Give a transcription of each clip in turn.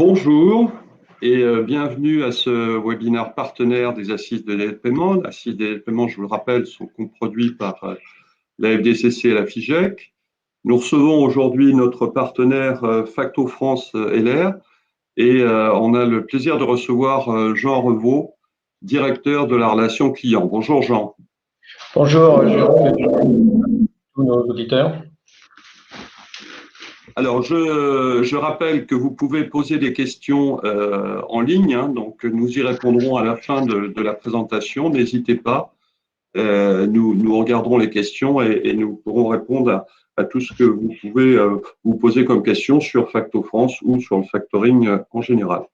Bonjour et bienvenue à ce webinaire partenaire des Assises des délais de paiement. Les Assises des délais de paiement, je vous le rappelle, sont coproduits par la FDCC et la FIGEC. Nous recevons aujourd'hui notre partenaire Facto France LR et on a le plaisir de recevoir Jean Revaux, directeur de la relation client. Bonjour Jean. Bonjour Jérôme et tous nos auditeurs. Alors, je rappelle que vous pouvez poser des questions en ligne, donc nous y répondrons à la fin de la présentation. N'hésitez pas, nous regarderons les questions et nous pourrons répondre à tout ce que vous pouvez vous poser comme question sur Facto France ou sur le factoring en général.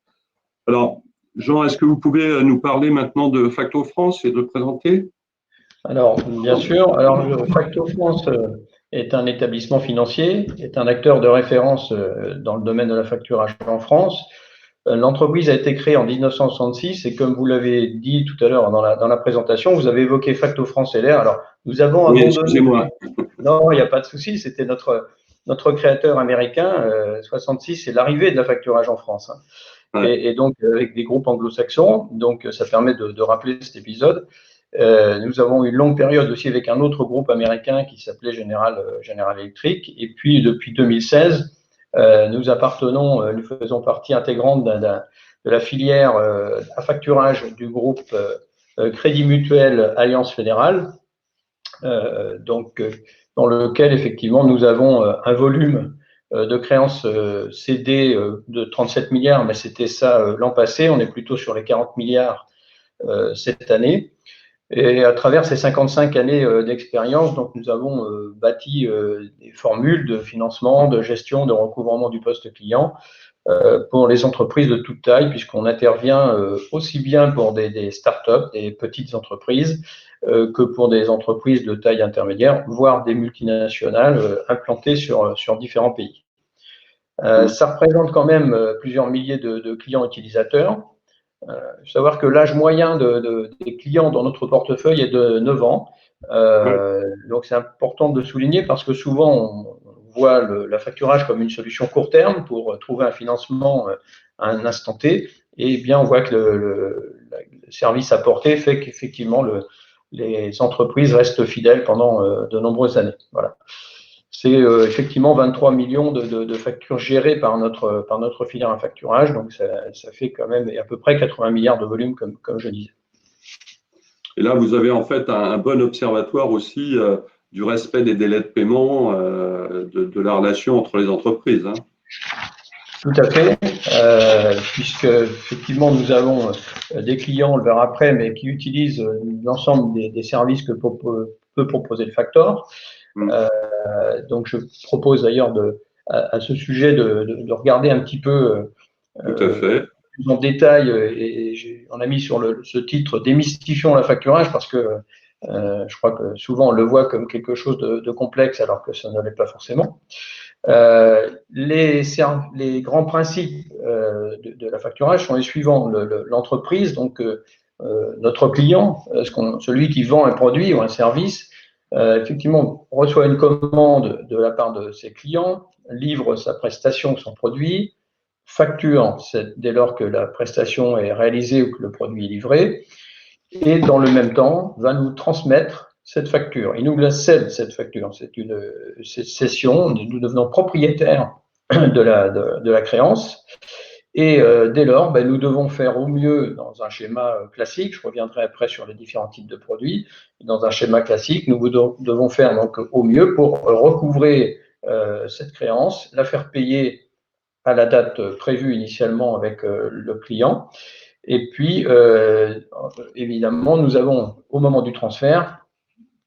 Alors, Jean, est-ce que vous pouvez nous parler maintenant de Facto France et de présenter ? Alors, bien sûr. Alors, Facto France est un établissement financier, est un acteur de référence dans le domaine de la facturation en France. L'entreprise a été créée en 1966 et comme vous l'avez dit tout à l'heure dans la présentation, vous avez évoqué Facto France LR. Alors, nous avons Oui, abandonné… excusez-moi. Non, il n'y a pas de souci. C'était notre créateur américain, 66, c'est l'arrivée de la facturage en France. Ouais. Et donc, avec des groupes anglo-saxons, donc ça permet de rappeler cet épisode. Nous avons eu une longue période aussi avec un autre groupe américain qui s'appelait General Electric. Et puis, depuis 2016, nous faisons partie intégrante de la filière à facturage du groupe Crédit Mutuel Alliance Fédérale, dans lequel, effectivement, nous avons un volume de créances cédées de 37 milliards, mais c'était ça l'an passé. On est plutôt sur les 40 milliards cette année. Et à travers ces 55 années d'expérience, donc nous avons bâti des formules de financement, de gestion, de recouvrement du poste client pour les entreprises de toute taille, puisqu'on intervient aussi bien pour des startups, des petites entreprises, que pour des entreprises de taille intermédiaire, voire des multinationales implantées sur différents pays. Ça représente quand même plusieurs milliers de clients utilisateurs. Il faut savoir que l'âge moyen des clients dans notre portefeuille est de 9 ans. Donc, c'est important de souligner parce que souvent, on voit la facturage comme une solution court terme pour trouver un financement à un instant T. Et bien, on voit que le service apporté fait qu'effectivement, les entreprises restent fidèles pendant de nombreuses années. Voilà. C'est effectivement 23 millions de factures gérées par notre filière à facturage, donc ça fait quand même à peu près 80 milliards de volume, comme je disais. Et là, vous avez en fait un bon observatoire aussi du respect des délais de paiement, de la relation entre les entreprises. Tout à fait, puisque effectivement nous avons des clients, on le verra après, mais qui utilisent l'ensemble des services que peut proposer le Factor. Donc je propose d'ailleurs à ce sujet de regarder un petit peu Tout à fait. en détail, et on a mis sur ce titre démystifions la facturage parce que je crois que souvent on le voit comme quelque chose de complexe alors que ça ne l'est pas forcément. Les grands principes de la facturage sont les suivants. L'entreprise, donc notre client, celui qui vend un produit ou un service, effectivement, reçoit une commande de la part de ses clients, livre sa prestation, son produit, facture dès lors que la prestation est réalisée ou que le produit est livré, et dans le même temps, va nous transmettre cette facture. Il nous la cède, cette facture. C'est une cession, nous devenons propriétaires de la créance. Et dès lors, nous devons faire au mieux dans un schéma classique. Je reviendrai après sur les différents types de produits. Dans un schéma classique, nous devons faire donc au mieux pour recouvrer cette créance, la faire payer à la date prévue initialement avec le client. Et puis, évidemment, nous avons, au moment du transfert,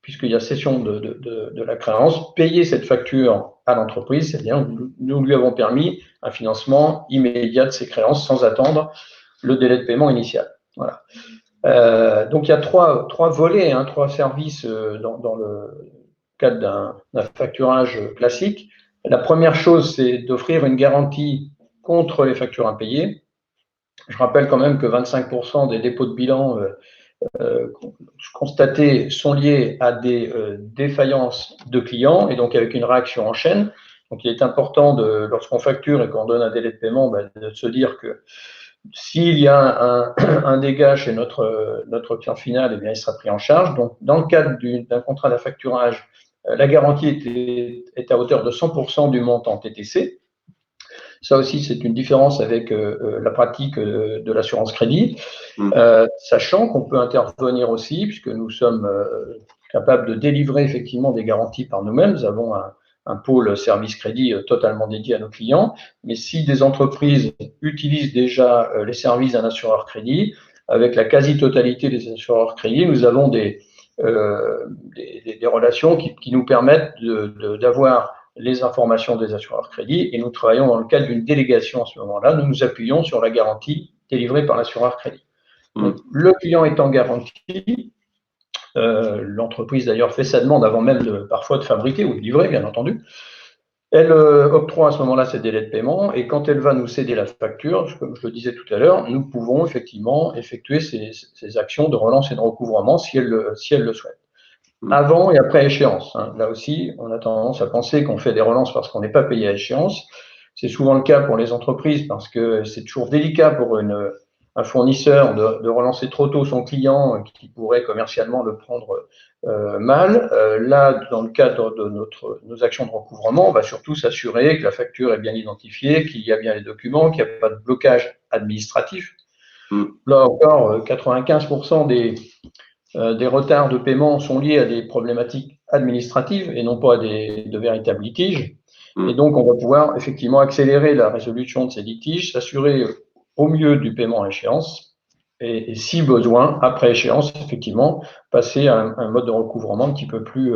puisqu'il y a cession de la créance, payer cette facture à l'entreprise, c'est-à-dire nous lui avons permis un financement immédiat de ses créances sans attendre le délai de paiement initial. Voilà. Donc, il y a trois volets, trois services dans le cadre d'un facturage classique. La première chose, c'est d'offrir une garantie contre les factures impayées. Je rappelle quand même que 25% des dépôts de bilan constatés sont liés à des défaillances de clients et donc avec une réaction en chaîne. Donc, il est important, lorsqu'on facture et qu'on donne un délai de paiement, de se dire que s'il y a un dégât chez notre client final, eh bien, il sera pris en charge. Donc, dans le cadre d'un contrat d'affacturage, la garantie est à hauteur de 100% du montant TTC. Ça aussi, c'est une différence avec la pratique de l'assurance crédit, sachant qu'on peut intervenir aussi, puisque nous sommes capables de délivrer effectivement des garanties par nous-mêmes. Nous avons un pôle service crédit totalement dédié à nos clients. Mais si des entreprises utilisent déjà les services d'un assureur crédit, avec la quasi-totalité des assureurs crédit, nous avons des relations qui nous permettent d'avoir les informations des assureurs crédit et nous travaillons dans le cadre d'une délégation à ce moment-là. Nous nous appuyons sur la garantie délivrée par l'assureur crédit. Donc, le client étant garanti, l'entreprise d'ailleurs fait sa demande avant même parfois de fabriquer ou de livrer, bien entendu. Elle octroie à ce moment-là ses délais de paiement et quand elle va nous céder la facture, comme je le disais tout à l'heure, nous pouvons effectivement effectuer ces actions de relance et de recouvrement si elle le souhaite. Avant et après échéance. Là aussi, on a tendance à penser qu'on fait des relances parce qu'on n'est pas payé à échéance. C'est souvent le cas pour les entreprises parce que c'est toujours délicat pour un fournisseur de relancer trop tôt son client qui pourrait commercialement le prendre mal. Là, dans le cadre de nos actions de recouvrement, on va surtout s'assurer que la facture est bien identifiée, qu'il y a bien les documents, qu'il n'y a pas de blocage administratif. Là encore, 95% des retards de paiement sont liés à des problématiques administratives et non pas à de véritables litiges. Et donc, on va pouvoir effectivement accélérer la résolution de ces litiges, s'assurer au mieux du paiement à échéance et si besoin, après échéance, effectivement, passer à un mode de recouvrement un petit peu plus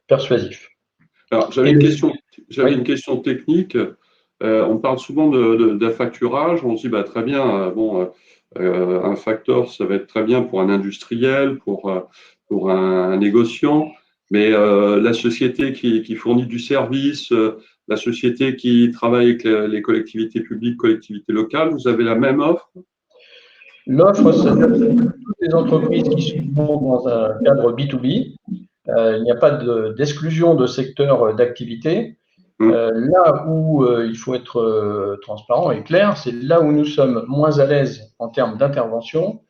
persuasif. Alors, j'avais une question technique. On parle souvent d'affacturage. On se dit, très bien, un facteur, ça va être très bien pour un industriel, pour un négociant, mais la société qui fournit du service, la société qui travaille avec les collectivités publiques, collectivités locales, vous avez la même offre? L'offre, c'est toutes les entreprises qui sont dans un cadre B2B. Il n'y a pas d'exclusion de secteur d'activité. Là où il faut être transparent et clair, c'est là où nous sommes moins à l'aise en termes d'intervention.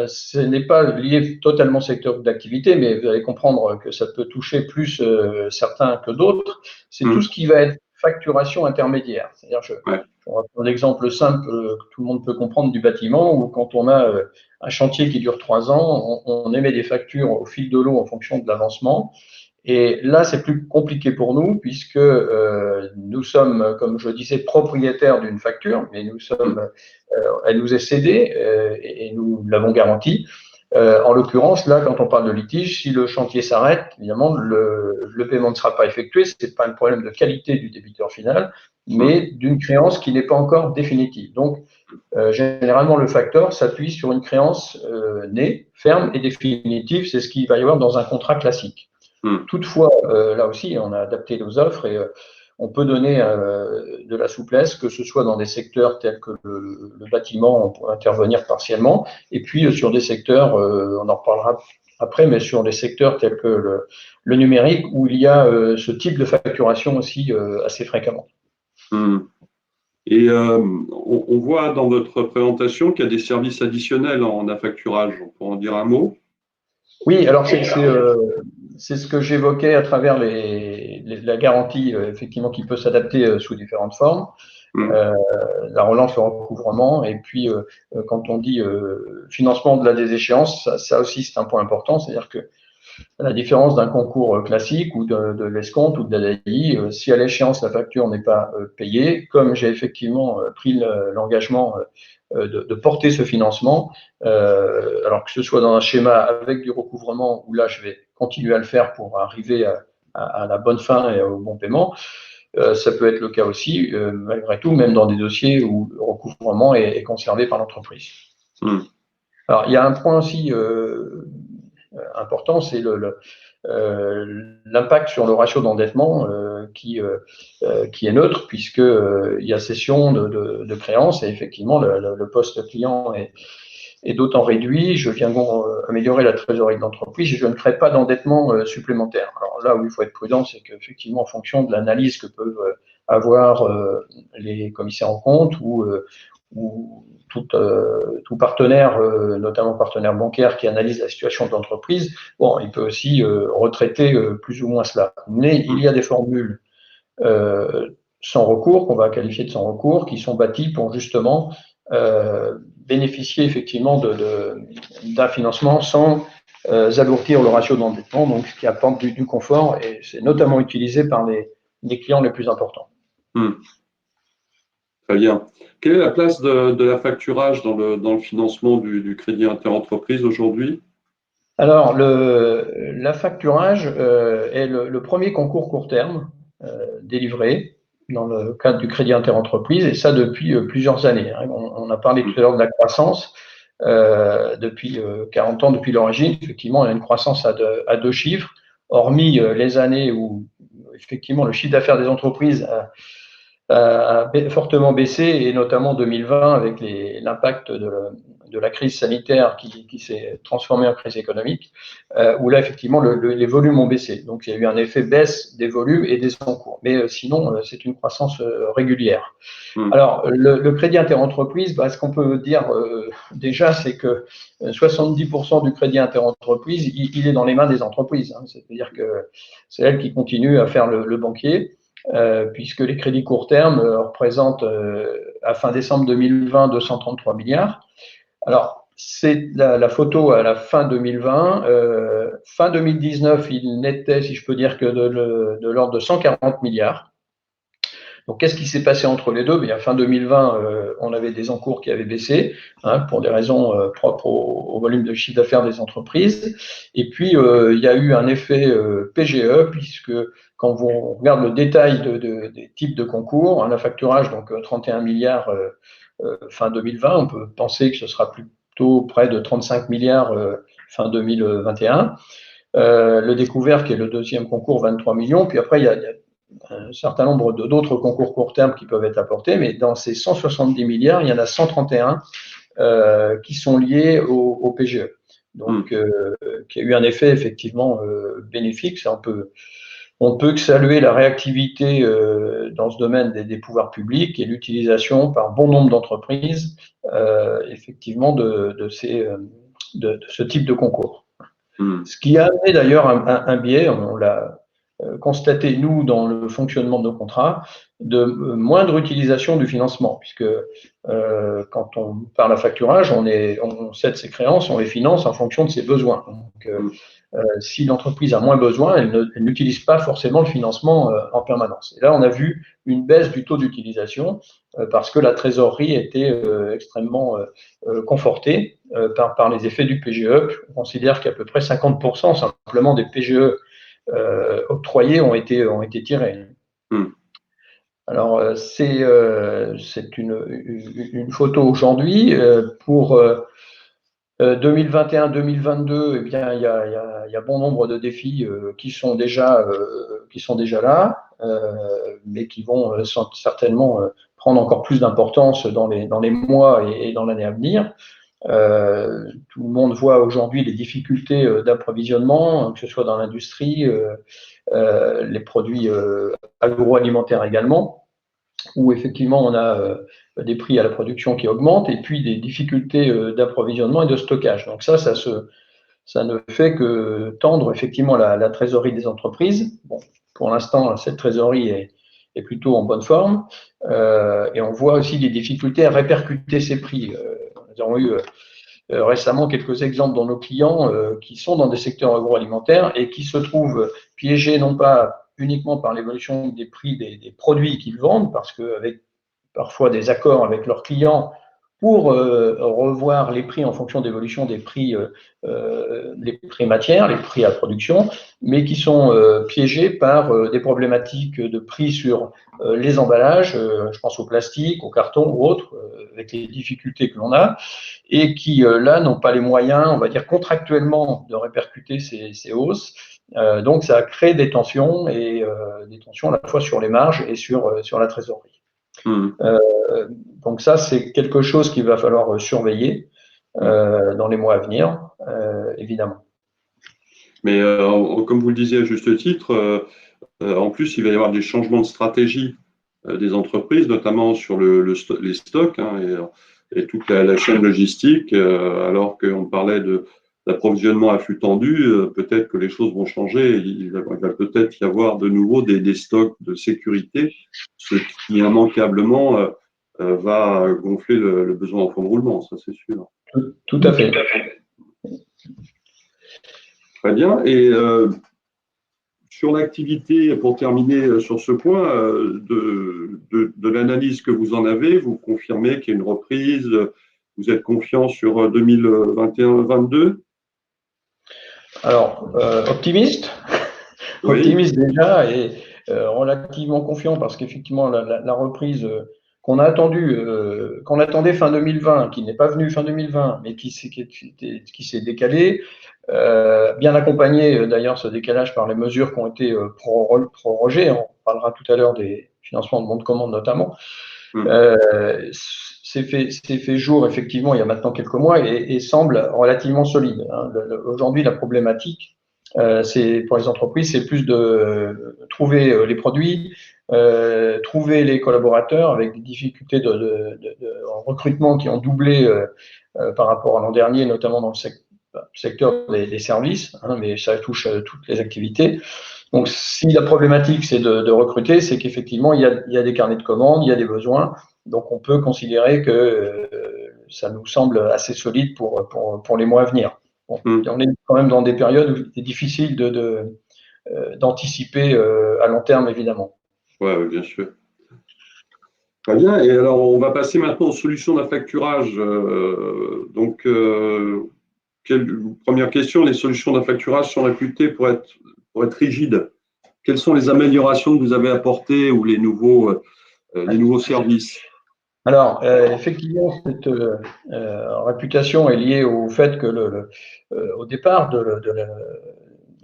Ce n'est pas lié totalement au secteur d'activité, mais vous allez comprendre que ça peut toucher plus certains que d'autres. C'est tout ce qui va être facturation intermédiaire. C'est-à-dire, on va prendre l'exemple simple que tout le monde peut comprendre du bâtiment, où quand on a un chantier qui dure 3 ans, on émet des factures au fil de l'eau en fonction de l'avancement. Et là, c'est plus compliqué pour nous puisque nous sommes, comme je le disais, propriétaires d'une facture, mais elle nous est cédée et nous l'avons garantie. En l'occurrence, là, quand on parle de litige, si le chantier s'arrête, évidemment, le paiement ne sera pas effectué. Ce n'est pas un problème de qualité du débiteur final, mais d'une créance qui n'est pas encore définitive. Donc, généralement, le facteur s'appuie sur une créance née, ferme et définitive. C'est ce qu'il va y avoir dans un contrat classique. Toutefois, là aussi, on a adapté nos offres et on peut donner de la souplesse, que ce soit dans des secteurs tels que le bâtiment, on peut intervenir partiellement, et puis sur des secteurs, on en reparlera après, mais sur des secteurs tels que le numérique, où il y a ce type de facturation aussi assez fréquemment. Et on voit dans votre présentation qu'il y a des services additionnels en affacturage. On peut en dire un mot? Oui, alors c'est ce que j'évoquais à travers la garantie, effectivement, qui peut s'adapter sous différentes formes. La relance, le recouvrement, et puis quand on dit financement de des échéances, ça aussi c'est un point important, c'est-à-dire que à la différence d'un concours classique ou de l'escompte ou de l'ADI, si à l'échéance la facture n'est pas payée, comme j'ai effectivement pris l'engagement de porter ce financement, alors que ce soit dans un schéma avec du recouvrement, où là je vais continuer à le faire pour arriver à la bonne fin et au bon paiement, ça peut être le cas aussi, malgré tout, même dans des dossiers où le recouvrement est conservé par l'entreprise. Alors, il y a un point aussi important, c'est l'impact sur le ratio d'endettement qui est neutre, puisqu'il y a cession de créances et effectivement le poste client est d'autant réduit. Je viens améliorer la trésorerie de l'entreprise et je ne crée pas d'endettement supplémentaire. Alors là où il faut être prudent, c'est qu'effectivement, en fonction de l'analyse que peuvent avoir les commissaires en compte ou tout partenaire, notamment partenaire bancaire qui analyse la situation de l'entreprise, bon, il peut aussi retraiter plus ou moins cela. Mais il y a des formules sans recours, qu'on va qualifier de sans recours, qui sont bâties pour justement bénéficier effectivement d'un financement sans alourdir le ratio d'endettement, donc ce qui apporte du confort, et c'est notamment utilisé par les clients les plus importants. Très bien. Quelle est la place de l'affacturage dans le financement du crédit interentreprise aujourd'hui? Alors, l'affacturage est le premier concours court terme délivré dans le cadre du crédit interentreprise, et ça depuis plusieurs années. On a parlé tout à l'heure de la croissance. Depuis 40 ans, depuis l'origine, effectivement, on a une croissance à deux chiffres, hormis les années où, effectivement, le chiffre d'affaires des entreprises a fortement baissé, et notamment 2020 avec l'impact de la crise sanitaire qui s'est transformée en crise économique, où là, effectivement, les volumes ont baissé. Donc, il y a eu un effet baisse des volumes et des encours. Mais sinon, c'est une croissance régulière. Alors, le crédit interentreprise, ce qu'on peut dire déjà, c'est que 70% du crédit interentreprise, il est dans les mains des entreprises. C'est-à-dire que c'est elles qui continuent à faire le banquier. Puisque les crédits court terme représentent à fin décembre 2020 233 milliards. Alors, c'est la photo à la fin 2020. Fin 2019, il n'était, si je peux dire, que de l'ordre de 140 milliards. Donc, qu'est-ce qui s'est passé entre les deux? Bien, fin 2020, on avait des encours qui avaient baissé, pour des raisons propres au volume de chiffre d'affaires des entreprises. Et puis, il y a eu un effet PGE, puisque quand on regarde le détail des types de concours, un affacturage, donc 31 milliards fin 2020, on peut penser que ce sera plutôt près de 35 milliards fin 2021. Le découvert, qui est le deuxième concours, 23 millions. Puis après, il y a un certain nombre d'autres concours court terme qui peuvent être apportés, mais dans ces 170 milliards, il y en a 131 qui sont liés au PGE. Donc, qui a eu un effet effectivement bénéfique. On peut que saluer la réactivité dans ce domaine des pouvoirs publics et l'utilisation par bon nombre d'entreprises effectivement de ce type de concours. Ce qui a amené d'ailleurs un biais, on l'a constaté, nous, dans le fonctionnement de nos contrats, de moindre utilisation du financement, puisque quand on parle à facturage, on cède ses créances, on les finance en fonction de ses besoins. Donc, si l'entreprise a moins besoin, elle n'utilise pas forcément le financement en permanence. Et là, on a vu une baisse du taux d'utilisation parce que la trésorerie était extrêmement confortée par les effets du PGE. On considère qu'à peu près 50% simplement des PGE octroyés ont été tirés. Alors, c'est une photo aujourd'hui. Pour 2021-2022, eh bien, il y a bon nombre de défis qui sont déjà là, mais qui vont certainement prendre encore plus d'importance dans les mois et dans l'année à venir. Tout le monde voit aujourd'hui les difficultés d'approvisionnement, que ce soit dans l'industrie, les produits agroalimentaires également, où effectivement on a des prix à la production qui augmentent et puis des difficultés d'approvisionnement et de stockage. Donc ça ne fait que tendre effectivement la trésorerie des entreprises. Bon, pour l'instant, cette trésorerie est plutôt en bonne forme et on voit aussi des difficultés à répercuter ces prix. Nous avons eu récemment quelques exemples dans nos clients qui sont dans des secteurs agroalimentaires et qui se trouvent piégés non pas uniquement par l'évolution des prix des produits qu'ils vendent, parce qu'avec parfois des accords avec leurs clients pour revoir les prix en fonction de l'évolution des prix matières, les prix à production, mais qui sont piégés par des problématiques de prix sur les emballages, je pense au plastique, au carton ou autres, avec les difficultés que l'on a, et qui, là, n'ont pas les moyens, on va dire contractuellement, de répercuter ces hausses. Donc, ça crée des tensions, et des tensions à la fois sur les marges et sur la trésorerie. Donc ça, c'est quelque chose qu'il va falloir surveiller dans les mois à venir, évidemment. Mais comme vous le disiez à juste titre, en plus, il va y avoir des changements de stratégie des entreprises, notamment sur les stocks et toute la chaîne logistique, alors qu'on parlait d'approvisionnement à flux tendu, peut-être que les choses vont changer. Il va peut-être y avoir de nouveau des stocks de sécurité, ce qui immanquablement va gonfler le besoin en fonds de roulement, ça c'est sûr. Tout à fait. Très bien. Et sur l'activité, pour terminer sur ce point, de l'analyse que vous en avez, vous confirmez qu'il y a une reprise, vous êtes confiant sur 2021-2022? Alors, optimiste, Oui. Optimiste déjà et relativement confiant parce qu'effectivement, la reprise qu'on a attendue, qu'on attendait fin 2020, qui n'est pas venue fin 2020, mais qui s'est décalée, bien accompagné d'ailleurs ce décalage par les mesures qui ont été prorogées. On parlera tout à l'heure des financements de bons de commande notamment. C'est fait jour effectivement il y a maintenant quelques mois et semble relativement solide. Aujourd'hui, la problématique, pour les entreprises, c'est plus de trouver les produits, trouver les collaborateurs avec des difficultés en recrutement qui ont doublé par rapport à l'an dernier, notamment dans le secteur des services, mais ça touche toutes les activités. Donc, si la problématique, c'est de recruter, c'est qu'effectivement, il y a des carnets de commandes, il y a des besoins. Donc, on peut considérer que ça nous semble assez solide pour les mois à venir. Bon, on est quand même dans des périodes où c'est difficile d'anticiper à long terme, évidemment. Oui, bien sûr. Très bien. Et alors, on va passer maintenant aux solutions d'affacturage. Première question, les solutions d'affacturage sont réputées pour être rigides. Quelles sont les améliorations que vous avez apportées ou les nouveaux services? Alors, effectivement, cette réputation est liée au fait que au départ de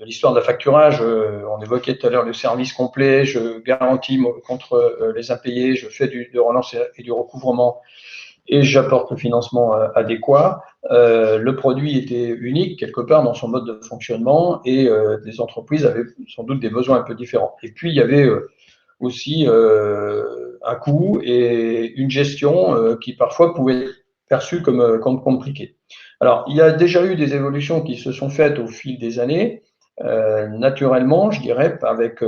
l'histoire de l'affacturage, on évoquait tout à l'heure le service complet, je garantis contre les impayés, je fais de relance et du recouvrement et j'apporte le financement adéquat. Le produit était unique quelque part dans son mode de fonctionnement et les entreprises avaient sans doute des besoins un peu différents. Et puis, il y avait aussi un coût et une gestion qui parfois pouvait être perçue comme compliquée. Alors, il y a déjà eu des évolutions qui se sont faites au fil des années, naturellement, je dirais, avec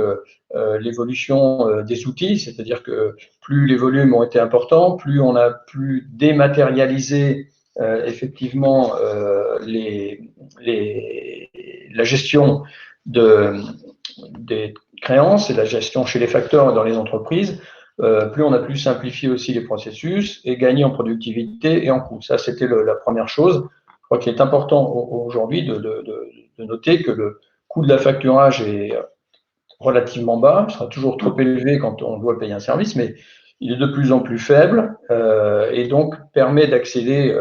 l'évolution des outils, c'est-à-dire que plus les volumes ont été importants, plus on a pu dématérialiser effectivement la gestion des créances et la gestion chez les facteurs et dans les entreprises, plus on a pu simplifier aussi les processus et gagner en productivité et en coût. Ça, c'était la première chose. Je crois qu'il est important aujourd'hui de noter que le coût de l'affacturage est relativement bas. Il sera toujours trop élevé quand on doit payer un service, mais il est de plus en plus faible et donc permet d'accéder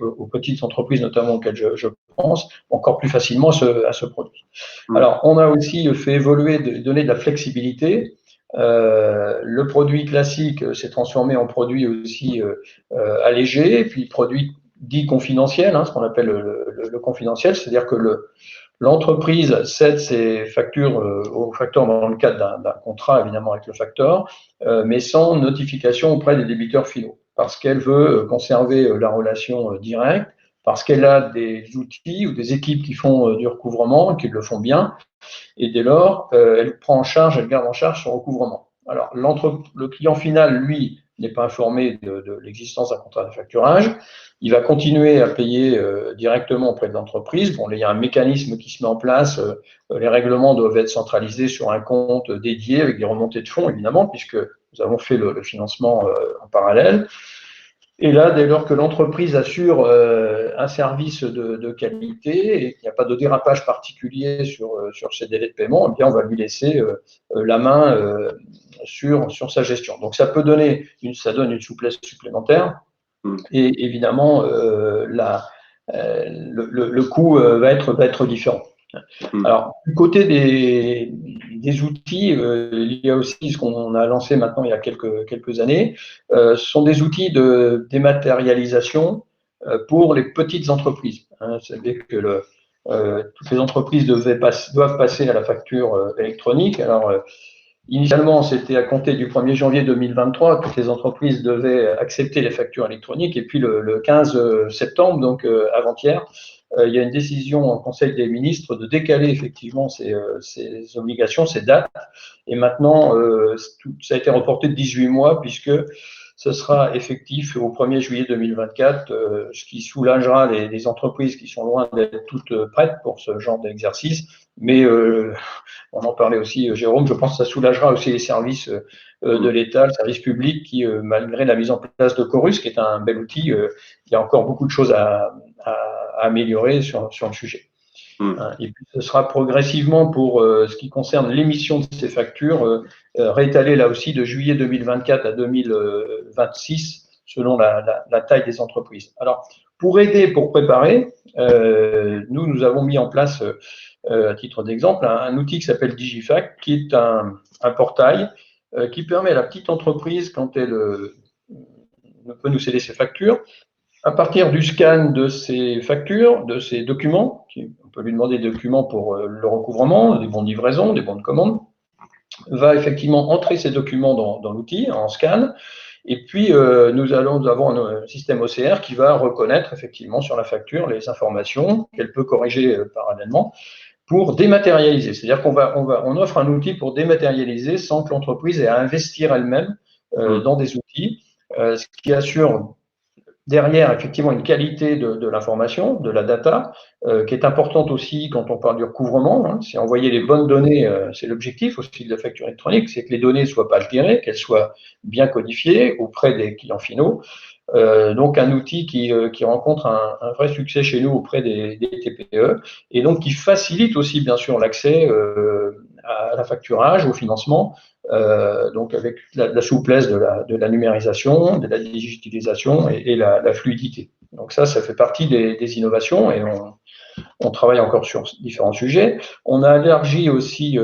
aux petites entreprises, notamment auxquelles je pense, encore plus facilement à ce produit. Alors, on a aussi fait évoluer, donner de la flexibilité. Le produit classique s'est transformé en produit aussi allégé, puis produit dit confidentiel, ce qu'on appelle le confidentiel, c'est-à-dire que l'entreprise cède ses factures au facteur dans le cadre d'un contrat, évidemment, avec le facteur, mais sans notification auprès des débiteurs finaux, parce qu'elle veut conserver la relation directe, parce qu'elle a des outils ou des équipes qui font du recouvrement, qui le font bien, et dès lors, elle garde en charge son recouvrement. Alors, le client final, lui, n'est pas informé de l'existence d'un contrat de facturage. Il va continuer à payer directement auprès de l'entreprise. Bon, là, il y a un mécanisme qui se met en place. Les règlements doivent être centralisés sur un compte dédié avec des remontées de fonds, évidemment, puisque nous avons fait le financement en parallèle. Et là, dès lors que l'entreprise assure un service de qualité et qu'il n'y a pas de dérapage particulier sur ses délais de paiement, eh bien, on va lui laisser la main sur sa gestion. Donc, ça donne une souplesse supplémentaire et évidemment, le coût va être différent. Alors, du côté des outils, il y a aussi ce qu'on a lancé maintenant il y a quelques années, ce sont des outils de dématérialisation pour les petites entreprises. Vous savez que toutes les entreprises doivent passer à la facture électronique. Alors, Initialement, c'était à compter du 1er janvier 2023, toutes les entreprises devaient accepter les factures électroniques. Et puis le 15 septembre, donc avant-hier, il y a une décision en Conseil des ministres de décaler effectivement ces obligations, ces dates. Et maintenant, ça a été reporté de 18 mois puisque ce sera effectif au 1er juillet 2024, ce qui soulagera les entreprises qui sont loin d'être toutes prêtes pour ce genre d'exercice. Mais on en parlait aussi, Jérôme, je pense que ça soulagera aussi les services de l'État, le service public, qui, malgré la mise en place de Chorus, qui est un bel outil, il y a encore beaucoup de choses à améliorer sur le sujet. Et puis, ce sera progressivement, pour ce qui concerne l'émission de ces factures, réétalé là aussi de juillet 2024 à 2026, selon la taille des entreprises. Alors, pour aider, pour préparer, nous avons mis en place, à titre d'exemple, un outil qui s'appelle Digifact, qui est un portail qui permet à la petite entreprise, quand elle peut nous céder ses factures, à partir du scan de ces factures, de ces documents, on peut lui demander des documents pour le recouvrement, des bons de livraison, des bons de commande, va effectivement entrer ces documents dans l'outil en scan. Et puis, nous avons un système OCR qui va reconnaître effectivement sur la facture les informations qu'elle peut corriger parallèlement pour dématérialiser. C'est-à-dire on offre un outil pour dématérialiser sans que l'entreprise ait à investir elle-même dans des outils, ce qui assure derrière, effectivement, une qualité de l'information, de la data, qui est importante aussi quand on parle du recouvrement. C'est envoyer les bonnes données, c'est l'objectif aussi de la facture électronique, c'est que les données ne soient pas altérées, qu'elles soient bien codifiées auprès des clients finaux. Donc, un outil qui rencontre un vrai succès chez nous auprès des TPE, et donc qui facilite aussi, bien sûr, l'accès à la facturage, au financement, donc avec la souplesse de la numérisation, de la digitalisation et la fluidité. Donc ça fait partie des innovations, et on travaille encore sur différents sujets. On a élargi aussi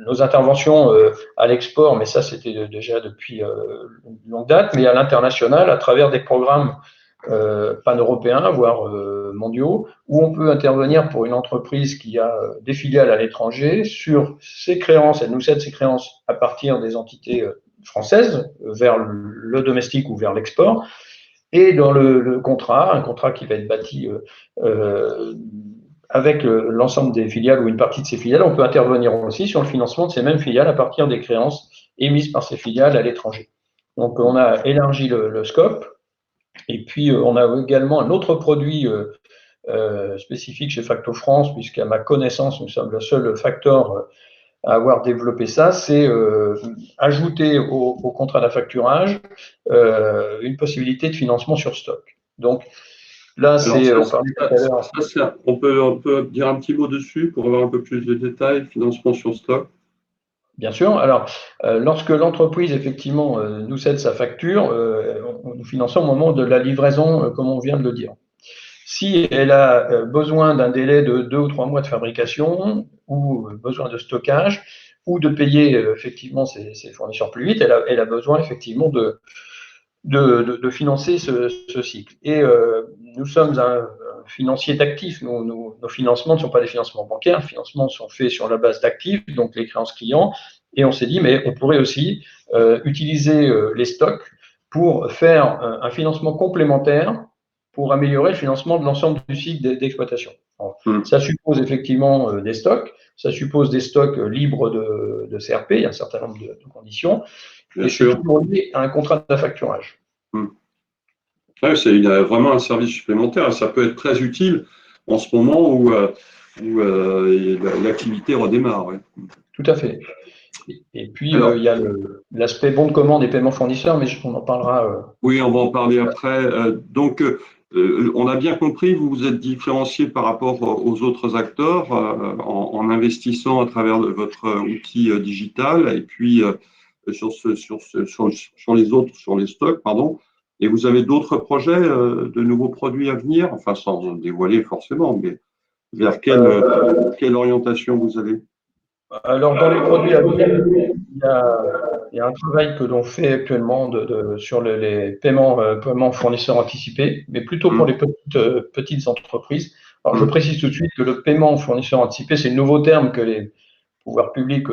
nos interventions à l'export, mais ça c'était déjà depuis une longue date, mais à l'international, à travers des programmes pan-européens, voire mondiaux, où on peut intervenir pour une entreprise qui a des filiales à l'étranger sur ses créances. Elle nous cède ses créances à partir des entités françaises vers le domestique ou vers l'export. Et dans le contrat, un contrat qui va être bâti avec l'ensemble des filiales ou une partie de ces filiales, on peut intervenir aussi sur le financement de ces mêmes filiales à partir des créances émises par ces filiales à l'étranger. Donc, on a élargi le scope. Et puis, on a également un autre produit spécifique chez Facto France, puisqu'à ma connaissance, nous sommes le seul facteur à avoir développé ça, c'est ajouter au contrat d'affacturage une possibilité de financement sur stock. Donc, là, on peut dire un petit mot dessus pour avoir un peu plus de détails, financement sur stock. Bien sûr. Alors, lorsque l'entreprise, effectivement, nous cède sa facture, nous finançons au moment de la livraison, comme on vient de le dire. Si elle a besoin d'un délai de 2 ou 3 mois de fabrication, ou besoin de stockage, ou de payer effectivement ses fournisseurs plus vite, elle a besoin effectivement de financer ce cycle. Et nous sommes un financier d'actifs. Nos financements ne sont pas des financements bancaires, les financements sont faits sur la base d'actifs, donc les créances clients. Et on s'est dit, mais on pourrait aussi utiliser les stocks pour faire un financement complémentaire pour améliorer le financement de l'ensemble du cycle d'exploitation. Ça suppose effectivement des stocks, ça suppose des stocks libres de CRP, il y a un certain nombre de conditions, et c'est toujours lié à un contrat d'affacturage. Ouais, il y a vraiment un service supplémentaire, et ça peut être très utile en ce moment où l'activité redémarre. Ouais. Tout à fait. Et puis, il y a l'aspect bon de commande et paiement fournisseur, mais on en parlera. Oui, on va en parler après. Donc, on a bien compris, vous vous êtes différencié par rapport aux autres acteurs en investissant à travers votre outil digital et puis sur les stocks, pardon. Et vous avez d'autres projets, de nouveaux produits à venir, enfin sans dévoiler forcément, mais vers quelle orientation vous avez? Alors, dans les produits à venir, il y a un travail que l'on fait actuellement sur les paiements fournisseurs anticipés, mais plutôt pour les petites entreprises. Alors, je précise tout de suite que le paiement fournisseur anticipé, c'est le nouveau terme que pouvoirs publics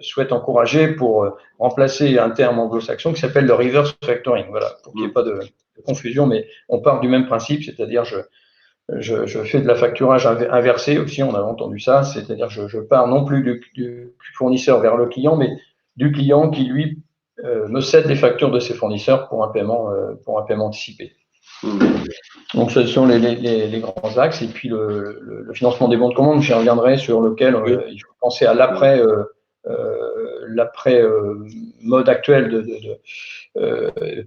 souhaitent encourager pour remplacer un terme anglo-saxon qui s'appelle le reverse factoring. Voilà, pour qu'il n'y ait pas de confusion, mais on part du même principe, c'est-à-dire je fais de la facturage inversé aussi, on a entendu ça, c'est-à-dire je pars non plus du fournisseur vers le client, mais du client qui, lui, me cède les factures de ses fournisseurs pour un paiement anticipé. Donc, ce sont les grands axes. Et puis, le financement des bons de commande, j'y reviendrai, sur lequel il faut penser à l'après mode actuel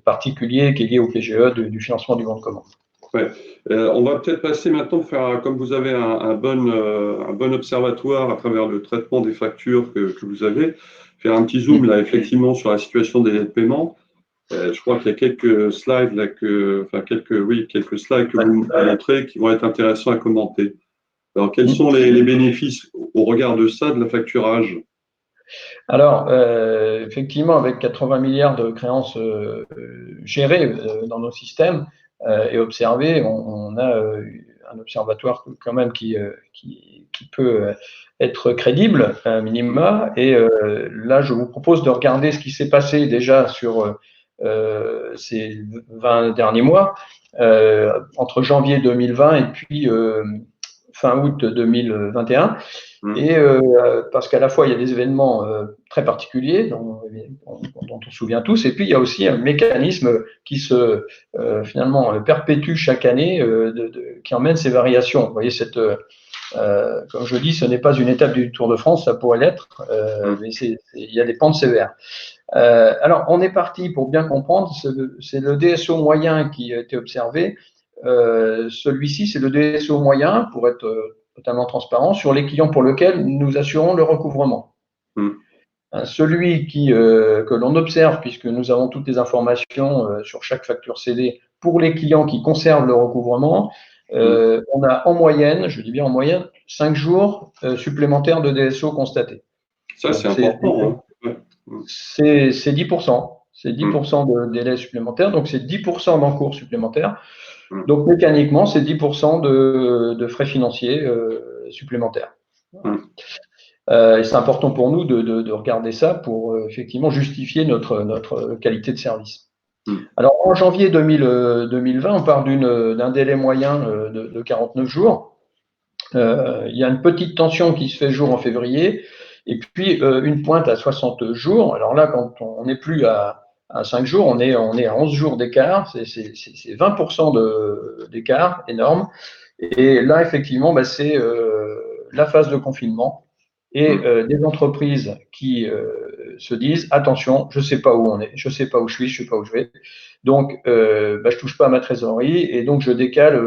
particulier qui est lié au PGE du financement du bon de commande. Ouais. On va peut-être passer maintenant, faire, comme vous avez un bon observatoire à travers le traitement des factures que vous avez, faire un petit zoom là effectivement sur la situation des délais de paiement. Je crois qu'il y a quelques slides là quelques slides que vous montrez qui vont être intéressants à commenter. Alors, quels sont les bénéfices au regard de ça, de la facturage? Alors, effectivement, avec 80 milliards de créances gérées dans nos systèmes et observées, on a un observatoire quand même qui peut être crédible, un minima. Et là, je vous propose de regarder ce qui s'est passé déjà sur ces 20 derniers mois, entre janvier 2020 et puis fin août 2021. Et parce qu'à la fois, il y a des événements très particuliers dont on se souvient tous, et puis il y a aussi un mécanisme qui se finalement perpétue chaque année, qui emmène ces variations. Vous voyez, comme je dis, ce n'est pas une étape du Tour de France, ça pourrait l'être, mais il y a des pentes sévères. Alors, on est parti, pour bien comprendre, c'est le DSO moyen qui a été observé. Celui-ci, c'est le DSO moyen, pour être totalement transparent, sur les clients pour lesquels nous assurons le recouvrement. Celui que l'on observe, puisque nous avons toutes les informations sur chaque facture cédée, pour les clients qui conservent le recouvrement, on a en moyenne, je dis bien en moyenne, 5 jours supplémentaires de DSO constatés. Ça, c'est important. C'est 10%. C'est 10% de délai supplémentaire, donc c'est 10% d'encours supplémentaires. Donc mécaniquement, c'est 10% de frais financiers supplémentaires. C'est important pour nous de regarder ça pour effectivement justifier notre qualité de service. Alors en janvier 2020, on part d'un délai moyen de 49 jours. Il y a une petite tension qui se fait jour en février, et puis une pointe à 60 jours. Alors là, quand on n'est plus à 5 jours, on est à 11 jours d'écart, c'est 20% d'écart, énorme. Et là, effectivement, c'est la phase de confinement et des entreprises qui se disent, attention, je ne sais pas où on est, je ne sais pas où je suis, je ne sais pas où je vais. Donc, je ne touche pas à ma trésorerie et donc je décale,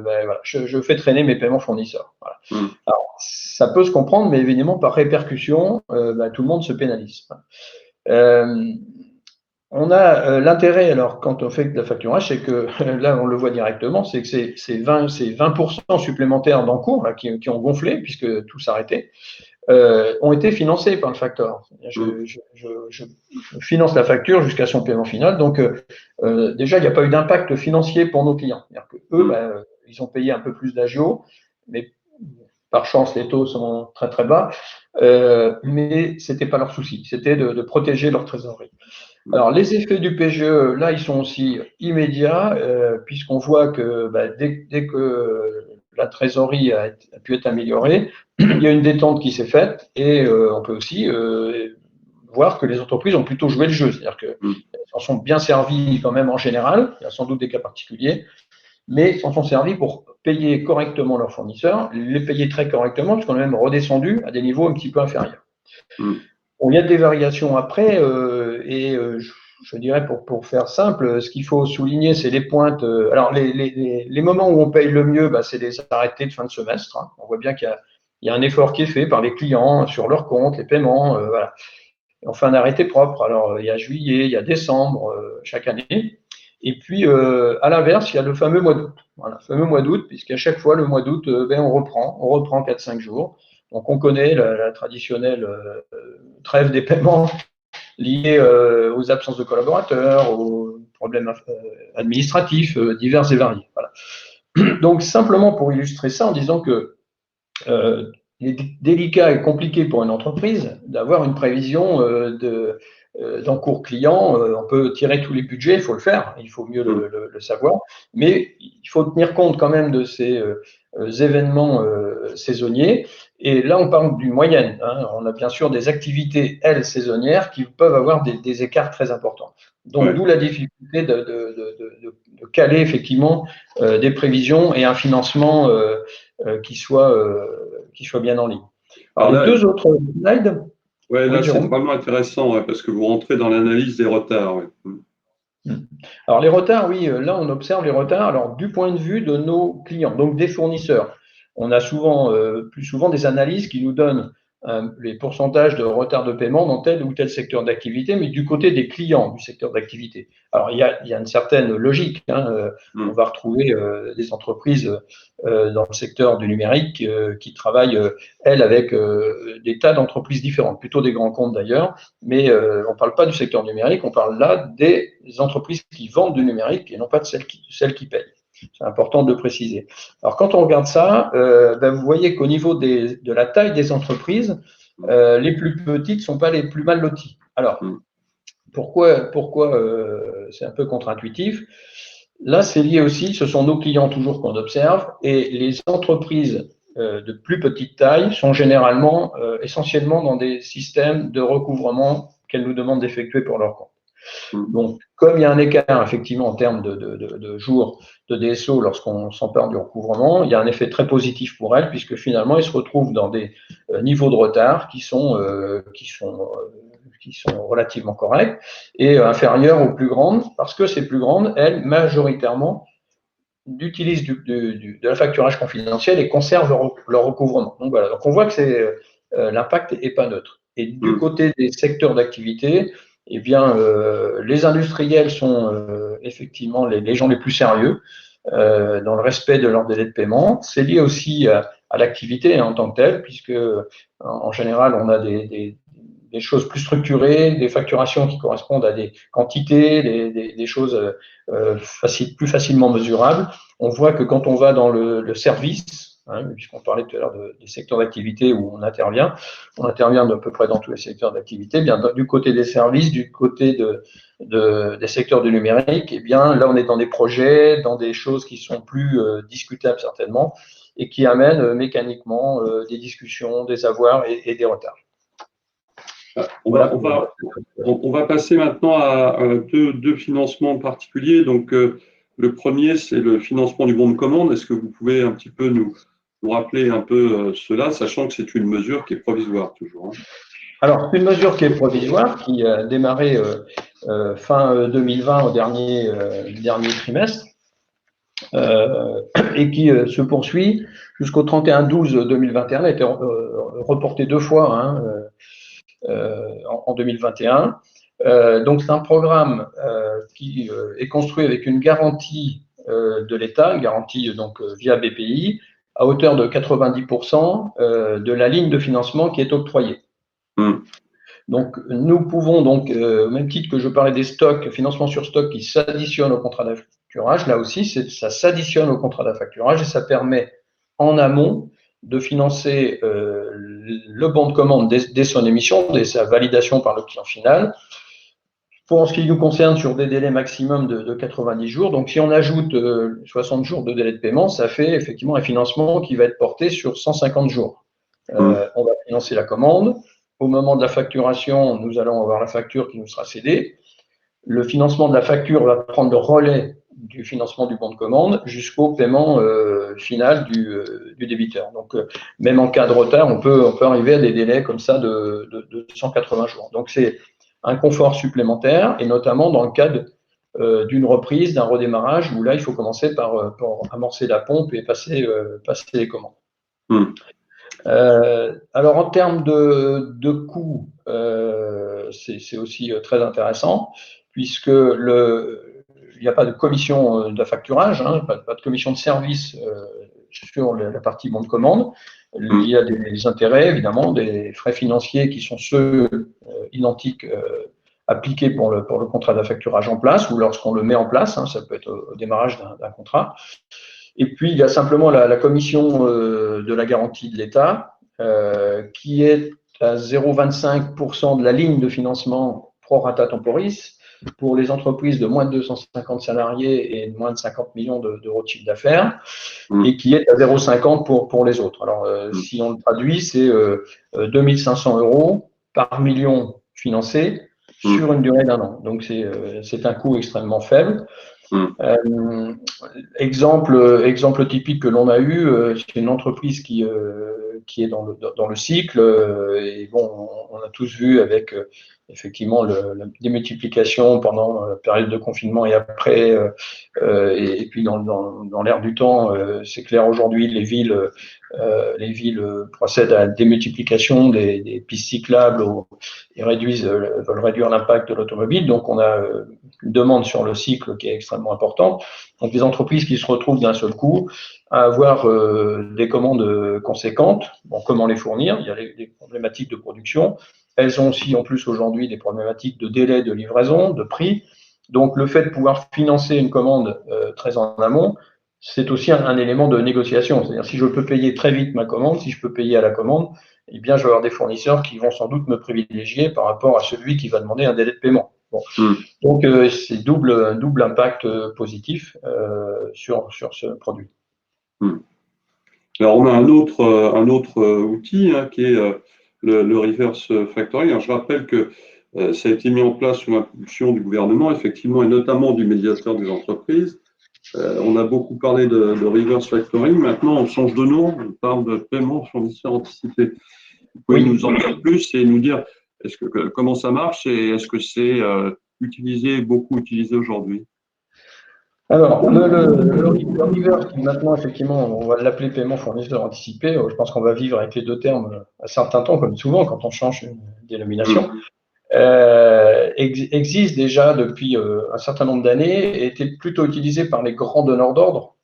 voilà, je fais traîner mes paiements fournisseurs. Voilà. Alors, ça peut se comprendre, mais évidemment, par répercussion, tout le monde se pénalise. On a l'intérêt, alors, quand on fait de la facturage, c'est que là, on le voit directement, c'est que c'est 20% supplémentaires d'encours qui ont gonflé, puisque tout s'arrêtait, ont été financés par le facteur. Je finance la facture jusqu'à son paiement final. Donc, déjà, il n'y a pas eu d'impact financier pour nos clients. C'est-à-dire qu'eux, ils ont payé un peu plus d'agio, mais par chance, les taux sont très, très bas. Mais ce n'était pas leur souci. C'était de protéger leur trésorerie. Alors, les effets du PGE, là, ils sont aussi immédiats, puisqu'on voit que dès que la trésorerie a pu être améliorée, il y a une détente qui s'est faite, et on peut aussi voir que les entreprises ont plutôt joué le jeu. C'est-à-dire qu'elles s'en sont bien servies quand même en général, il y a sans doute des cas particuliers, mais ils s'en sont servis pour payer correctement leurs fournisseurs, les payer très correctement, puisqu'on est même redescendu à des niveaux un petit peu inférieurs. Bon, il y a des variations après, et je dirais pour faire simple, ce qu'il faut souligner, c'est les pointes. Alors, les moments où on paye le mieux, c'est les arrêtés de fin de semestre. Hein. On voit bien qu'il y a un effort qui est fait par les clients sur leur compte, les paiements. Voilà. Et on fait un arrêté propre. Alors, il y a juillet, il y a décembre, chaque année. Et puis, à l'inverse, il y a le fameux mois d'août. Voilà, le fameux mois d'août, puisqu'à chaque fois, le mois d'août, on reprend 4-5 jours. Donc, on connaît la traditionnelle trêve des paiements liés aux absences de collaborateurs, aux problèmes administratifs divers et variés. Voilà. Donc, simplement pour illustrer ça, en disant que est délicat et compliqué pour une entreprise d'avoir une prévision d'encours client. On peut tirer tous les budgets, il faut le faire, il faut mieux le savoir, mais il faut tenir compte quand même de ces événements saisonniers. Et là, on parle d'une moyenne. On a bien sûr des activités, elles, saisonnières, qui peuvent avoir des écarts très importants. Donc, d'où la difficulté de caler effectivement des prévisions et un financement qui soit bien en ligne. Alors, les deux autres slides. Oui, là, c'est vraiment intéressant parce que vous rentrez dans l'analyse des retards. Ouais. Alors, les retards, oui, là, on observe les retards alors, du point de vue de nos clients, donc des fournisseurs. On a plus souvent des analyses qui nous donnent les pourcentages de retard de paiement dans tel ou tel secteur d'activité, mais du côté des clients du secteur d'activité. Alors, il y a une certaine logique. On va retrouver des entreprises dans le secteur du numérique qui travaillent, elles, avec des tas d'entreprises différentes, plutôt des grands comptes d'ailleurs, mais on ne parle pas du secteur numérique, on parle là des entreprises qui vendent du numérique et non pas de celles qui payent. C'est important de le préciser. Alors, quand on regarde ça, vous voyez qu'au niveau de la taille des entreprises, les plus petites ne sont pas les plus mal loties. Alors, pourquoi c'est un peu contre-intuitif? Là, c'est lié aussi, ce sont nos clients toujours qu'on observe, et les entreprises de plus petite taille sont généralement, essentiellement dans des systèmes de recouvrement qu'elles nous demandent d'effectuer pour leur compte. Donc, comme il y a un écart effectivement en termes de jours de DSO lorsqu'on s'empare du recouvrement, il y a un effet très positif pour elles puisque finalement, ils se retrouvent dans des niveaux de retard qui sont relativement corrects et inférieurs aux plus grandes parce que ces plus grandes, elles, majoritairement, utilisent de la facturage confidentiel et conservent leur recouvrement. Donc, voilà. Donc, on voit que l'impact n'est pas neutre. Et du côté des secteurs d'activité, eh bien, les industriels sont effectivement les gens les plus sérieux dans le respect de leur délai de paiement. C'est lié aussi à l'activité en tant que telle, puisque en général, on a des choses plus structurées, des facturations qui correspondent à des quantités, des choses plus facilement mesurables. On voit que quand on va dans le service, puisqu'on parlait tout à l'heure des secteurs d'activité où on intervient à peu près dans tous les secteurs d'activité, bien du côté des services, du côté des secteurs du numérique, eh bien là on est dans des projets, dans des choses qui sont plus discutables certainement et qui amènent mécaniquement des discussions, des avoirs et des retards. On va passer maintenant à deux financements particuliers. Donc, le premier, c'est le financement du bon de commande. Est-ce que vous pouvez un petit peu nous rappeler un peu cela, sachant que c'est une mesure qui est provisoire toujours? Alors, c'est une mesure qui est provisoire, qui a démarré fin 2020 au dernier trimestre et qui se poursuit jusqu'au 31/12/2021. Elle a été reportée 2 fois en 2021. Donc, c'est un programme qui est construit avec une garantie de l'État, une garantie donc via BPI, à hauteur de 90% de la ligne de financement qui est octroyée. Donc, nous pouvons donc, au même titre que je parlais des stocks, financement sur stock qui s'additionnent au contrat d'affacturage, là aussi, ça s'additionne au contrat d'affacturage et ça permet en amont de financer le bon de commande dès son émission, dès sa validation par le client final. Pour ce qui nous concerne, sur des délais maximum de 90 jours. Donc, si on ajoute 60 jours de délai de paiement, ça fait effectivement un financement qui va être porté sur 150 jours. On va financer la commande. Au moment de la facturation, nous allons avoir la facture qui nous sera cédée. Le financement de la facture va prendre le relais du financement du bon de commande jusqu'au paiement final du débiteur. Donc, même en cas de retard, on peut arriver à des délais comme ça de 180 jours. Donc, c'est un confort supplémentaire, et notamment dans le cadre d'une reprise, d'un redémarrage, où là, il faut commencer par amorcer la pompe et passer les commandes. Alors, en termes de coûts, c'est aussi très intéressant, puisque il n'y a pas de commission d'affacturage, pas de commission de service sur la partie bon de commande. Il y a des intérêts, évidemment, des frais financiers qui sont ceux identiques appliqués pour le contrat d'affacturage en place ou lorsqu'on le met en place, ça peut être au démarrage d'un contrat. Et puis, il y a simplement la commission de la garantie de l'État qui est à 0,25% de la ligne de financement pro rata temporis pour les entreprises de moins de 250 salariés et de moins de 50 millions d'euros de chiffre d'affaires, et qui est à 0,50 pour les autres. Alors, si on le traduit, c'est 2500 euros par million financé sur une durée d'1 an. Donc, c'est un coût extrêmement faible. Exemple typique que l'on a eu, c'est une entreprise qui est dans le cycle, et bon, on a tous vu avec effectivement la démultiplication pendant la période de confinement et après, et puis dans l'air du temps, c'est clair aujourd'hui, les villes procèdent à la démultiplication des pistes cyclables et veulent réduire l'impact de l'automobile. Donc on a une demande sur le cycle qui est extrêmement importante. Donc des entreprises qui se retrouvent d'un seul coup à avoir des commandes conséquentes. Bon, comment les fournir? Il y a des problématiques de production. Elles ont aussi en plus aujourd'hui des problématiques de délai de livraison, de prix. Donc le fait de pouvoir financer une commande très en amont, c'est aussi un élément de négociation. C'est-à-dire si je peux payer très vite ma commande, si je peux payer à la commande, eh bien je vais avoir des fournisseurs qui vont sans doute me privilégier par rapport à celui qui va demander un délai de paiement. Bon. Donc c'est double impact positif sur ce produit. Alors on a un autre outil qui est le reverse factoring. Alors, je rappelle que ça a été mis en place sous l'impulsion du gouvernement, effectivement, et notamment du médiateur des entreprises. On a beaucoup parlé de reverse factoring. Maintenant, on change de nom, on parle de paiement fournisseur anticipé. Vous pouvez nous en dire plus et nous dire comment ça marche et est-ce que c'est beaucoup utilisé aujourd'hui? Alors, le reverse, qui maintenant, effectivement, on va l'appeler paiement fournisseur anticipé. Je pense qu'on va vivre avec les deux termes un certain temps, comme souvent quand on change une dénomination. Existe déjà depuis un certain nombre d'années et était plutôt utilisé par les grands donneurs d'ordre.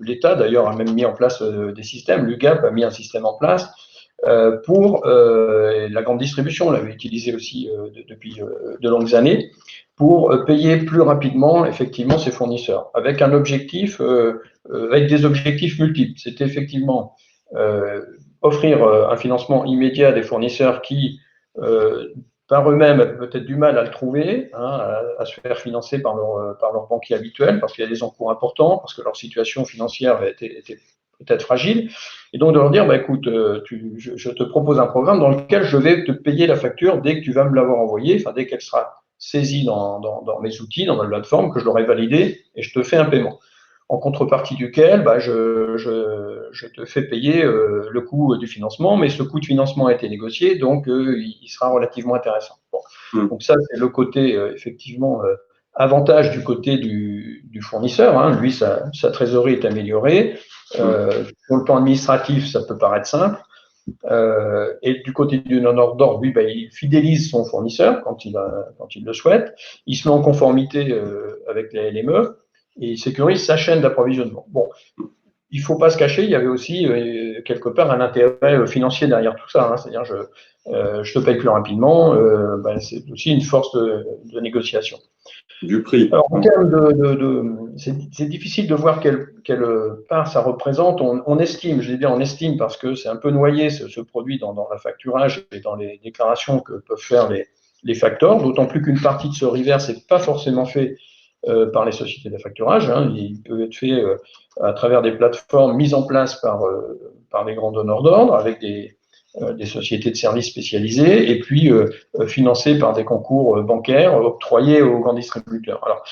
L'État, d'ailleurs, a même mis en place des systèmes. L'UGAP a mis un système en place pour la grande distribution, l'avait utilisé aussi depuis de longues années, pour payer plus rapidement, effectivement, ses fournisseurs, avec un objectif, avec des objectifs multiples. C'était effectivement offrir un financement immédiat à des fournisseurs qui, par eux-mêmes, avaient peut-être du mal à le trouver, à se faire financer par leur banquier habituel, parce qu'il y a des encours importants, parce que leur situation financière était peut-être fragile, et donc de leur dire, écoute, je te propose un programme dans lequel je vais te payer la facture dès que tu vas me l'avoir envoyée, enfin dès qu'elle sera saisie dans mes outils, dans ma plateforme, que je l'aurai validée, et je te fais un paiement. En contrepartie duquel je te fais payer le coût du financement, mais ce coût de financement a été négocié, donc il sera relativement intéressant. Bon. Donc ça, c'est le côté, effectivement, avantage du côté du fournisseur. Lui, sa trésorerie est améliorée. Sur le plan administratif, ça peut paraître simple. Et du côté du donneur d'ordre, lui, il fidélise son fournisseur quand il le souhaite. Il se met en conformité avec la LME et il sécurise sa chaîne d'approvisionnement. Bon, il ne faut pas se cacher, il y avait aussi quelque part un intérêt financier derrière tout ça. C'est-à-dire, je te paye plus rapidement, c'est aussi une force de négociation. Du prix. Alors, en termes c'est difficile de voir quelle part ça représente. On estime, je dis bien on estime parce que c'est un peu noyé ce produit dans la facturage et dans les déclarations que peuvent faire les facteurs, d'autant plus qu'une partie de ce reverse n'est pas forcément fait par les sociétés de facturage. Il peut être fait à travers des plateformes mises en place par les grands donneurs d'ordre avec des sociétés de services spécialisées et puis financées par des concours bancaires octroyés aux grands distributeurs. Alors,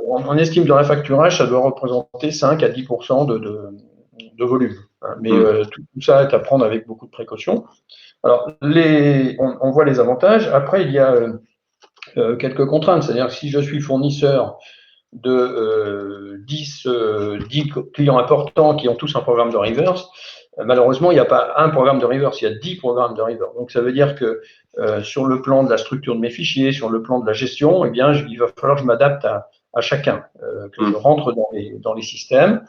on estime que dans la facturage, ça doit représenter 5 à 10% de volume. Mais tout ça est à prendre avec beaucoup de précautions. Alors, on voit les avantages. Après, il y a quelques contraintes. C'est-à-dire que si je suis fournisseur de 10 clients importants qui ont tous un programme de reverse, malheureusement, il n'y a pas un programme de reverse, il y a 10 programmes de reverse. Donc, ça veut dire que sur le plan de la structure de mes fichiers, sur le plan de la gestion, il va falloir que je m'adapte à chacun, que je rentre dans les systèmes.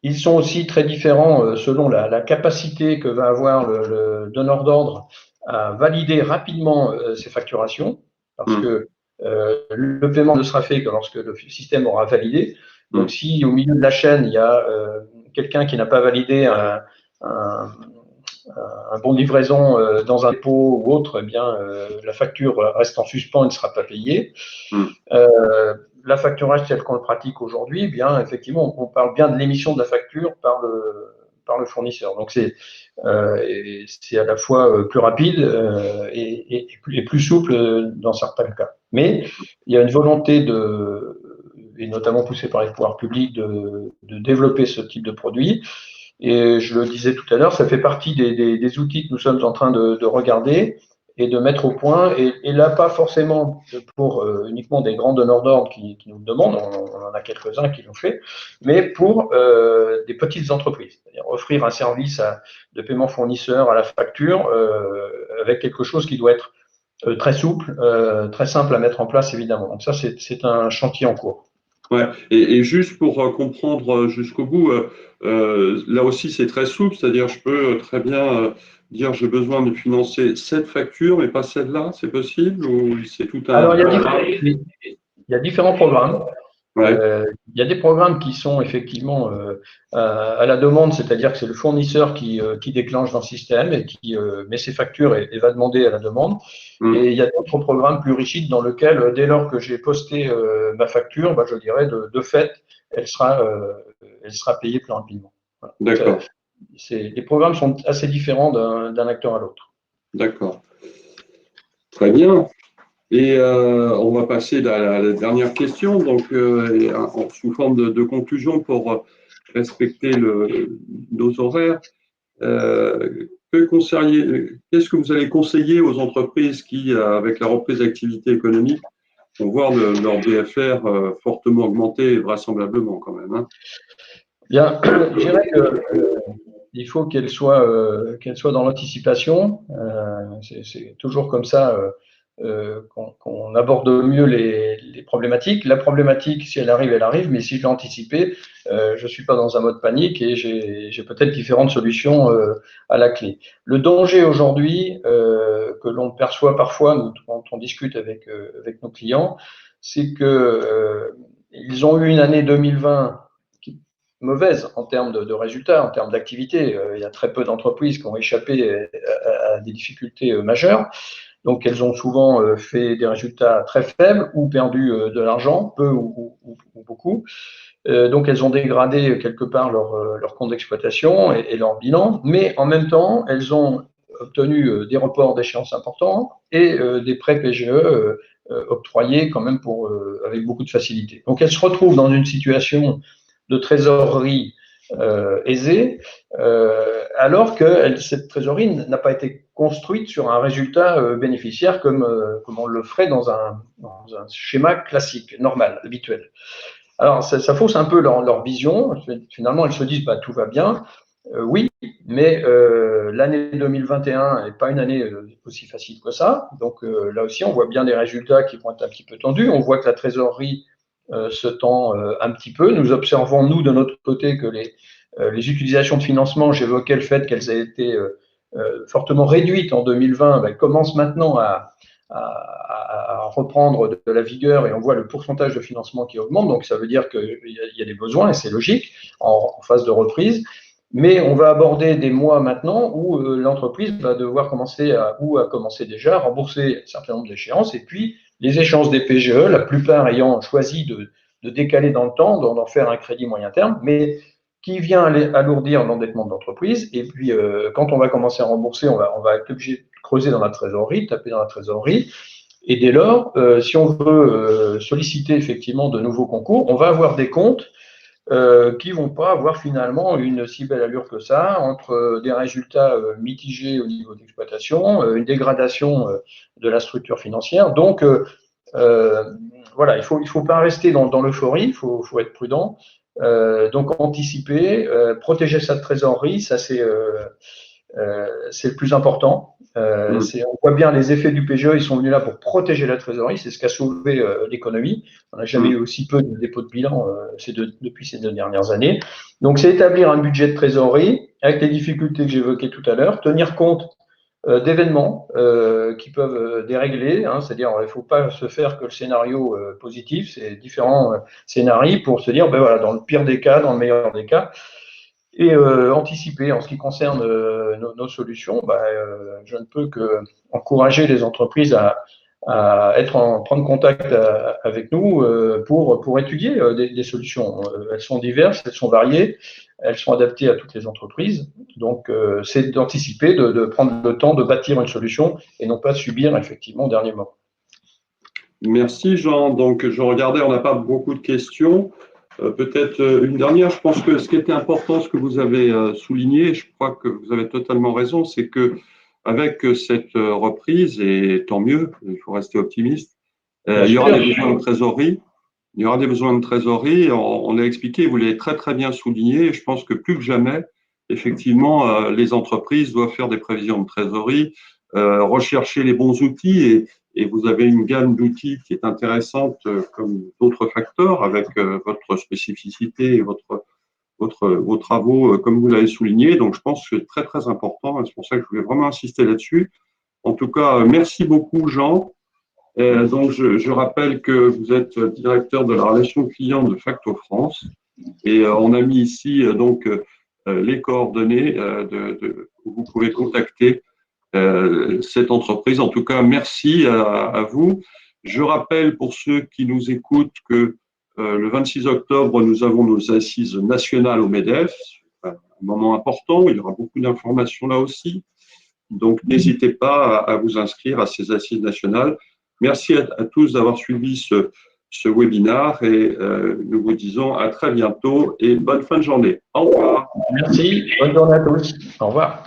Ils sont aussi très différents selon la capacité que va avoir le donneur d'ordre à valider rapidement ses facturations, parce que le paiement ne sera fait que lorsque le système aura validé. Donc, si au milieu de la chaîne, il y a quelqu'un qui n'a pas validé un bon de livraison dans un dépôt ou autre, eh bien, la facture reste en suspens et ne sera pas payée. La facturage tel qu'on le pratique aujourd'hui, eh bien, effectivement, on parle bien de l'émission de la facture par le fournisseur. Donc, c'est à la fois plus rapide et plus souple dans certains cas. Mais il y a une volonté et notamment poussée par les pouvoirs publics, de développer ce type de produit. Et je le disais tout à l'heure, ça fait partie des outils que nous sommes en train de regarder et de mettre au point. Et là, pas forcément pour uniquement des grands donneurs d'ordre qui nous le demandent, on en a quelques-uns qui l'ont fait, mais pour des petites entreprises. C'est-à-dire offrir un service de paiement fournisseur à la facture avec quelque chose qui doit être très souple, très simple à mettre en place, évidemment. Donc ça, c'est un chantier en cours. Ouais. Et juste pour comprendre jusqu'au bout, là aussi c'est très souple, c'est-à-dire je peux très bien dire j'ai besoin de financer cette facture mais pas celle-là, c'est possible ou c'est tout un… Alors il y a différents programmes. Ouais. Il y a des programmes qui sont effectivement à la demande, c'est-à-dire que c'est le fournisseur qui déclenche dans le système et qui met ses factures et va demander à la demande. Et il y a d'autres programmes plus rigides dans lesquels, dès lors que j'ai posté ma facture, bah, je dirais de fait, elle sera payée plus rapidement. Voilà. D'accord. Les programmes sont assez différents d'un acteur à l'autre. D'accord. Très bien. Et on va passer à la dernière question, donc sous forme de conclusion pour respecter nos horaires. Qu'est-ce que vous allez conseiller aux entreprises qui, avec la reprise d'activité économique, vont voir leur BFR fortement augmenter vraisemblablement quand même, hein? Bien, je dirais qu'il faut qu'elle soit dans l'anticipation. C'est toujours comme ça qu'on aborde mieux les problématiques. La problématique, si elle arrive, elle arrive, mais si je l'ai anticipée, je ne suis pas dans un mode panique et j'ai peut-être différentes solutions à la clé. Le danger aujourd'hui que l'on perçoit parfois quand on discute avec nos clients, c'est que ils ont eu une année 2020 mauvaise en termes de résultats, en termes d'activité. Il y a très peu d'entreprises qui ont échappé à des difficultés majeures. Donc, elles ont souvent fait des résultats très faibles ou perdu de l'argent, peu ou beaucoup. Donc, elles ont dégradé quelque part leur compte d'exploitation et leur bilan. Mais en même temps, elles ont obtenu des reports d'échéances importants et des prêts PGE octroyés quand même avec beaucoup de facilité. Donc, elles se retrouvent dans une situation de trésorerie aisée, alors que cette trésorerie n'a pas été construite sur un résultat bénéficiaire comme on le ferait dans un schéma classique, normal, habituel. Alors, ça fausse un peu leur vision. Finalement, elles se disent tout va bien. Oui, mais l'année 2021 n'est pas une année aussi facile que ça. Donc là aussi, on voit bien des résultats qui vont être un petit peu tendus. On voit que la trésorerie se tend un petit peu. Nous observons, nous, de notre côté, que les utilisations de financement, j'évoquais le fait qu'elles aient été fortement réduites en 2020, commencent maintenant à reprendre de la vigueur et on voit le pourcentage de financement qui augmente. Donc, ça veut dire qu'il y a des besoins et c'est logique en phase de reprise. Mais on va aborder des mois maintenant où l'entreprise va devoir commencer ou a commencé déjà à rembourser un certain nombre d'échéances et puis les échéances des PGE, la plupart ayant choisi de décaler dans le temps, d'en faire un crédit moyen terme, mais qui vient alourdir l'endettement de l'entreprise. Et puis, quand on va commencer à rembourser, on va être obligé de creuser dans la trésorerie, taper dans la trésorerie. Et dès lors, si on veut solliciter effectivement de nouveaux concours, on va avoir des comptes qui vont pas avoir finalement une si belle allure que ça, entre des résultats mitigés au niveau d'exploitation, une dégradation de la structure financière. Donc, voilà, il faut pas rester dans l'euphorie, il faut être prudent. Donc, anticiper, protéger sa trésorerie, ça c'est le plus important. On voit bien les effets du PGE, ils sont venus là pour protéger la trésorerie, c'est ce qui a sauvé l'économie. On n'a jamais eu aussi peu de dépôts de bilan depuis ces 2 dernières années. Donc, c'est établir un budget de trésorerie avec les difficultés que j'évoquais tout à l'heure, tenir compte d'événements qui peuvent dérégler, hein, c'est-à-dire il ne faut pas se faire que le scénario positif, c'est différents scénarios pour se dire, voilà, dans le pire des cas, dans le meilleur des cas. Et anticiper en ce qui concerne nos solutions, je ne peux que encourager les entreprises à prendre contact avec nous pour étudier des solutions. Elles sont diverses, elles sont variées, elles sont adaptées à toutes les entreprises. Donc, c'est d'anticiper, de prendre le temps de bâtir une solution et non pas subir effectivement au dernier moment. Merci Jean. Donc je regardais, on n'a pas beaucoup de questions. Peut-être une dernière. Je pense que ce qui était important, ce que vous avez souligné, je crois que vous avez totalement raison, c'est que avec cette reprise, et tant mieux, il faut rester optimiste, il y aura des besoins de trésorerie. Il y aura des besoins de trésorerie. On l'a expliqué, vous l'avez très très bien souligné. Je pense que plus que jamais, effectivement, les entreprises doivent faire des prévisions de trésorerie, rechercher les bons outils et vous avez une gamme d'outils qui est intéressante comme d'autres facteurs avec votre spécificité et vos travaux comme vous l'avez souligné. Donc, je pense que c'est très très important et c'est pour ça que je voulais vraiment insister là-dessus. En tout cas, merci beaucoup Jean. Donc, je rappelle que vous êtes directeur de la relation client de Facto France et on a mis ici donc les coordonnées où vous pouvez contacter cette entreprise. En tout cas, merci à vous. Je rappelle pour ceux qui nous écoutent que le 26 octobre, nous avons nos assises nationales au MEDEF, un moment important, il y aura beaucoup d'informations là aussi. Donc, n'hésitez pas à vous inscrire à ces assises nationales. Merci à tous d'avoir suivi ce webinaire et nous vous disons à très bientôt et bonne fin de journée. Au revoir. Merci, bonne journée à tous. Au revoir.